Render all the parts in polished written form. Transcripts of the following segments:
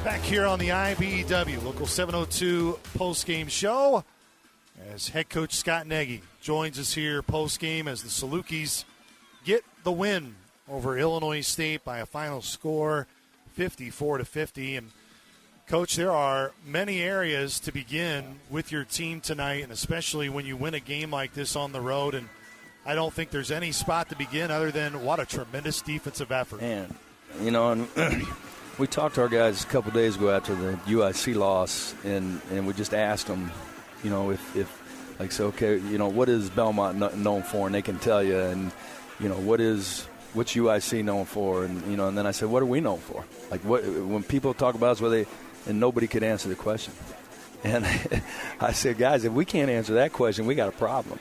Back here on the IBEW Local 702 postgame show as head coach Scott Nagy joins us here postgame as the Salukis get the win over Illinois State by a final score 54-50. And Coach, there are many areas to begin with your team tonight, and especially when you win a game like this on the road. And I don't think there's any spot to begin other than what a tremendous defensive effort. And we talked to our guys a couple of days ago after the UIC loss, and we just asked them, if like, so, okay, what is Belmont known for? And they can tell you, and, what's UIC known for? And, and then I said, what are we known for? Like, when people talk about us, and nobody could answer the question. And I said, guys, if we can't answer that question, we got a problem.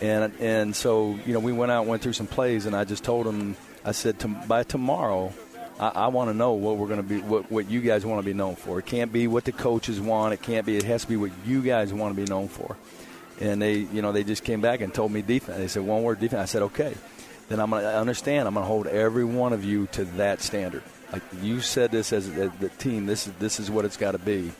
And so, we went out and went through some plays, and I just told them, I said, by tomorrow, I want to know what we're going to be, what you guys want to be known for. It can't be what the coaches want. It has to be what you guys want to be known for. And they just came back and told me defense. They said, one word, defense. I said, okay. Then I'm going to understand. I'm going to hold every one of you to that standard. Like you said this as the team, this is what it's got to be.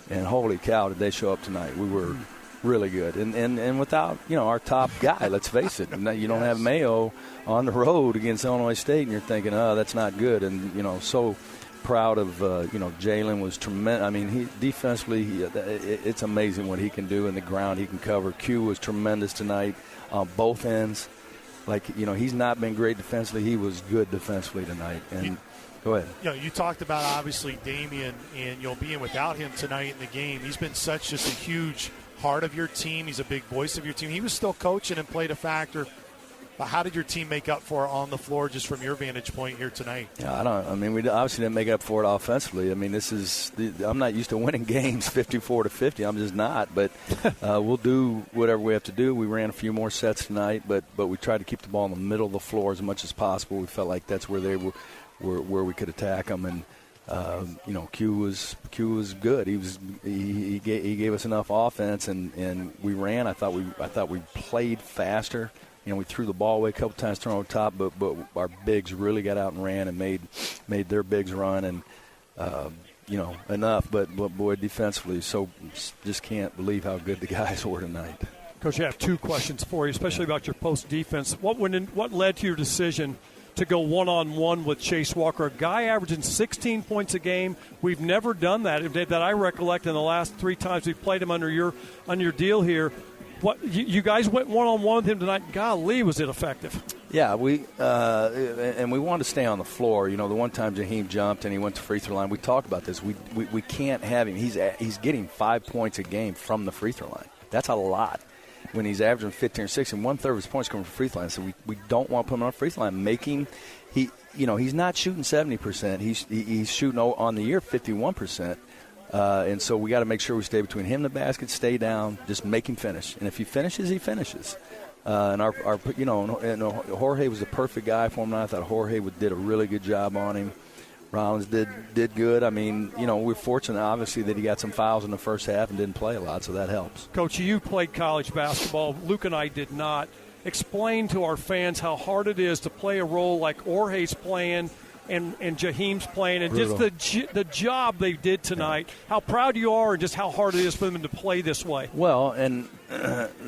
And holy cow, did they show up tonight. We were really good. And without, our top guy, let's face it. You don't have Mayo on the road against Illinois State, and you're thinking, oh, that's not good. And, so proud of, Jalen was tremendous. I mean, he defensively, it's amazing what he can do in the ground. He can cover. Q was tremendous tonight on both ends. Like, he's not been great defensively. He was good defensively tonight. And go ahead. You talked about, obviously, Damian and, being without him tonight in the game. He's been such just a huge part of your team. He's a big voice of your team. He was still coaching and played a factor. But how did your team make up for it on the floor just from your vantage point here tonight? Yeah, we obviously didn't make up for it offensively. I mean, I'm not used to winning games 54-50. I'm just not. But we'll do whatever we have to do. We ran a few more sets tonight, but we tried to keep the ball in the middle of the floor as much as possible. We felt like that's where they were where we could attack them. And Q was good. He gave us enough offense, and we ran. I thought we played faster. We threw the ball away a couple times, thrown over top, but our bigs really got out and ran and made their bigs run, and enough. But boy, defensively, so just can't believe how good the guys were tonight. Coach, I have two questions for you, especially about your post defense. What led to your decision to go one-on-one with Chase Walker, a guy averaging 16 points a game? We've never done that I recollect in the last three times we've played him under your deal here. What you guys went one-on-one with him tonight. Golly, was it effective? Yeah, we wanted to stay on the floor. The one time Jaheim jumped and he went to free throw line, we talked about this. We can't have him. He's getting 5 points a game from the free throw line. That's a lot. When he's averaging 15 or 16, one-third of his points come from free throw line. So we don't want to put him on free throw line. He's not shooting 70%. He's shooting on the year 51%. And so we got to make sure we stay between him and the basket, stay down, just make him finish. And if he finishes, he finishes. And Jorge was the perfect guy for him. And I thought Jorge did a really good job on him. Rollins did good. I mean, we're fortunate, obviously, that he got some fouls in the first half and didn't play a lot, so that helps. Coach, you played college basketball. Luke and I did not. Explain to our fans how hard it is to play a role like Jorge's playing and Jaheim's playing, and brutal. Just the job they did tonight, how proud you are, and just how hard it is for them to play this way. Well, and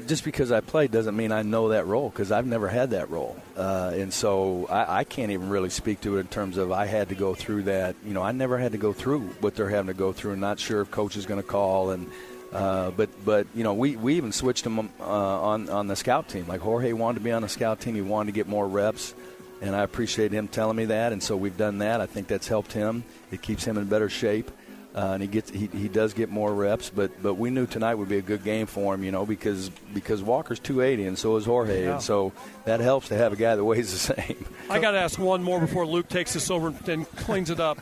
just because I played doesn't mean I know that role, because I've never had that role. And so I can't even really speak to it in terms of I had to go through that. I never had to go through what they're having to go through, and not sure if coach is going to call. And but we even switched him on the scout team. Like Jorge wanted to be on the scout team. He wanted to get more reps. And I appreciate him telling me that, and so we've done that. I think that's helped him. It keeps him in better shape, and he does get more reps. But we knew tonight would be a good game for him, because Walker's 280 and so is Jorge, yeah. And so that helps to have a guy that weighs the same. I got to ask one more before Luke takes this over and cleans it up.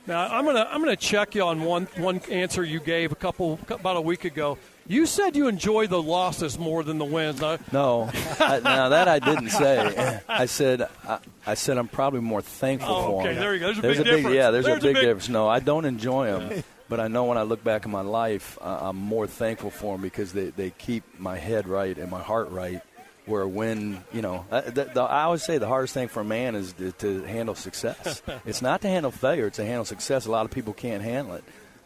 Now I'm gonna check you on one answer you gave about a week ago. You said you enjoy the losses more than the wins. No, that I didn't say. I said I'm probably more thankful for them. Okay, there you go. There's a big difference. There's a big difference. No, I don't enjoy them, but I know when I look back in my life, I'm more thankful for them because they keep my head right and my heart right. where when, I always say the hardest thing for a man is to handle success. It's not to handle failure, it's to handle success. A lot of people can't handle it.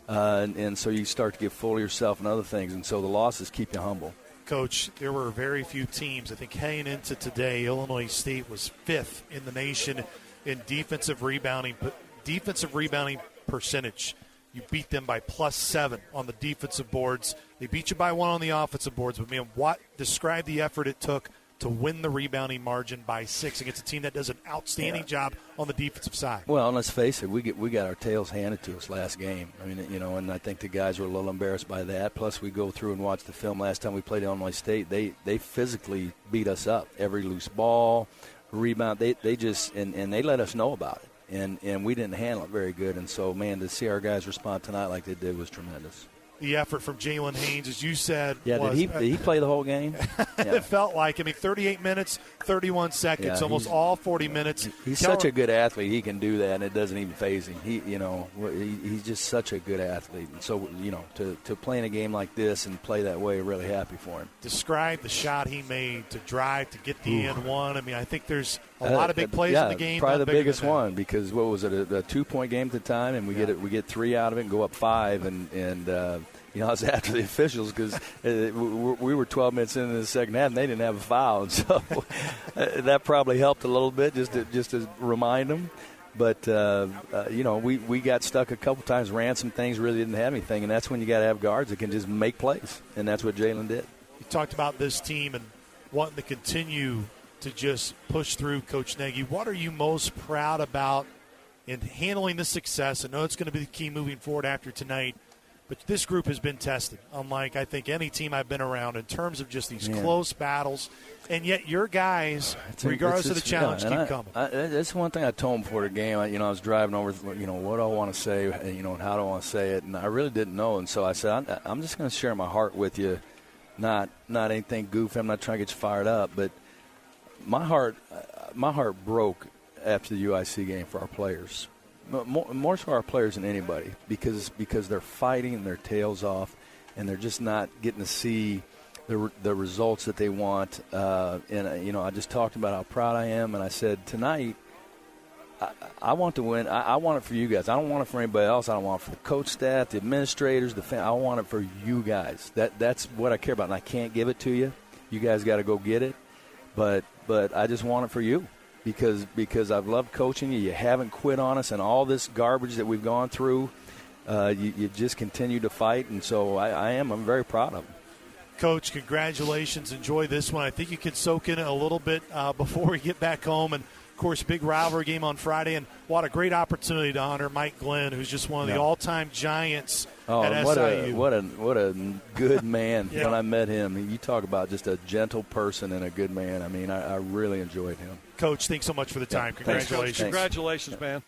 And so you start to get full of yourself and other things, and so the losses keep you humble. Coach, there were very few teams. I think heading into today, Illinois State was 5th in the nation in defensive rebounding percentage. You beat them by +7 on the defensive boards. They beat you by 1 on the offensive boards. But, man, describe the effort it took to win the rebounding margin by 6 against a team that does an outstanding job on the defensive side. Well, and let's face it, we got our tails handed to us last game. I mean, and I think the guys were a little embarrassed by that. Plus, we go through and watch the film. Last time we played Illinois State, they physically beat us up. Every loose ball, rebound, they just and they let us know about it. And we didn't handle it very good. And so, man, to see our guys respond tonight like they did was tremendous. The effort from Jalen Haynes, as you said. Yeah, did he play the whole game? Yeah. It felt like. 38 minutes, 31 seconds, almost all 40 minutes. He's such a good athlete. He can do that, and it doesn't even faze him. He's just such a good athlete. And so, to play in a game like this and play that way, really happy for him. Describe the shot he made to drive to get the end one. I mean, I think there's a lot of big plays in the game. Probably the biggest one because what was it, a 2-point game at the time, and we get 3 out of it and go up 5, and I was after the officials because we were 12 minutes into the second half and they didn't have a foul, so that probably helped a little bit just to remind them. But we got stuck a couple times, ran some things, really didn't have anything, and that's when you got to have guards that can just make plays, and that's what Jalen did. You talked about this team and wanting to continue to just push through, Coach Nagy. What are you most proud about in handling this success? I know it's going to be the key moving forward after tonight. But this group has been tested, unlike, I think, any team I've been around in terms of just these close battles. And yet your guys, regardless of the challenge, keep coming. That's one thing I told them before the game. I was driving over, what do I want to say, and how do I want to say it. And I really didn't know. And so I said, I'm just going to share my heart with you, not anything goofy. I'm not trying to get you fired up. But my heart broke after the UIC game for our players. More for our players than anybody because they're fighting their tails off and they're just not getting to see the results that they want. And I just talked about how proud I am, and I said tonight I want to win. I want it for you guys. I don't want it for anybody else. I don't want it for the coach staff, the administrators, the fan. I want it for you guys. That's what I care about, and I can't give it to you. You guys got to go get it, but I just want it for you. Because I've loved coaching you. You haven't quit on us, and all this garbage that we've gone through, you just continue to fight, and so I'm very proud of them. Coach, congratulations. Enjoy this one. I think you can soak in it a little bit before we get back home. And, of course, big rivalry game on Friday. And what a great opportunity to honor Mike Glenn, who's just one of the all-time giants at SIU. What a good man. When I met him, you talk about just a gentle person and a good man. I mean, I really enjoyed him. Coach, thanks so much for the time. Congratulations. Congratulations, man.